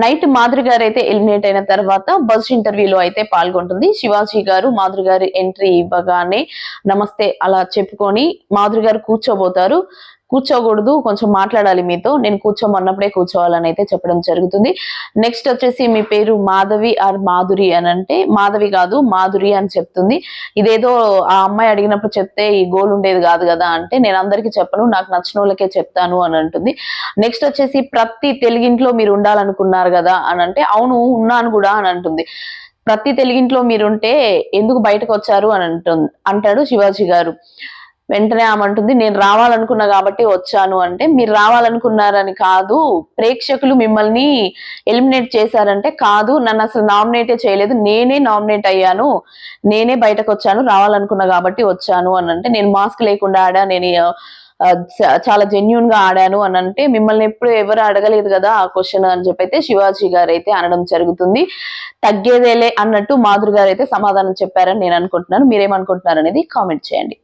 Night Madhuri గారు అయితే eliminate అయిన తర్వాత బజ్ ఇంటర్వ్యూలో అయితే పాల్గొంటుంది. శివాజీ గారు మాధురి గారి ఎంట్రీ ఇవ్వగానే నమస్తే అలా చెప్పుకొని మాధురి గారు కూర్చోబోతారు. కూర్చోకూడదు, కొంచెం మాట్లాడాలి మీతో, నేను కూర్చోమన్నప్పుడే కూర్చోవాలని అయితే చెప్పడం జరుగుతుంది. నెక్స్ట్ వచ్చేసి మీ పేరు మాధవి ఆర్ మాధురి అని అంటే మాధవి కాదు మాధురి అని చెప్తుంది. ఇదేదో ఆ అమ్మాయి అడిగినప్పుడు చెప్తే ఈ గోల్ ఉండేది కాదు కదా అంటే, నేను అందరికీ చెప్పను, నాకు నచ్చిన వాళ్ళకే చెప్తాను అని అంటుంది. నెక్స్ట్ వచ్చేసి ప్రతి తెలుగింట్లో మీరు ఉండాలనుకున్నారు కదా అని అంటే, అవును ఉన్నాను కూడా అని అంటుంది. ప్రతి తెలుగింట్లో మీరుంటే ఎందుకు బయటకు వచ్చారు అని అంటాడు శివాజీ గారు. వెంటనే ఆమె అంటుంది, నేను రావాలనుకున్నా కాబట్టి వచ్చాను అంటే, మీరు రావాలనుకున్నారని కాదు, ప్రేక్షకులు మిమ్మల్ని ఎలిమినేట్ చేశారంటే, కాదు నన్ను అసలు నామినేటే చేయలేదు, నేనే నామినేట్ అయ్యాను, నేనే బయటకు వచ్చాను, రావాలనుకున్నా కాబట్టి వచ్చాను అని అంటే, నేను మాస్క్ లేకుండా ఆడా, నేను చాలా జెన్యున్ గా ఆడాను అని అంటే, మిమ్మల్ని ఎప్పుడు ఎవరు అడగలేదు కదా ఆ క్వశ్చన్ అని చెప్పి అయితే శివాజీ గారు అయితే అనడం జరుగుతుంది. తగ్గేదేలే అన్నట్టు మాధురి గారు అయితే సమాధానం చెప్పారని నేను అనుకుంటున్నాను. మీరేమనుకుంటున్నారు అనేది కామెంట్ చేయండి.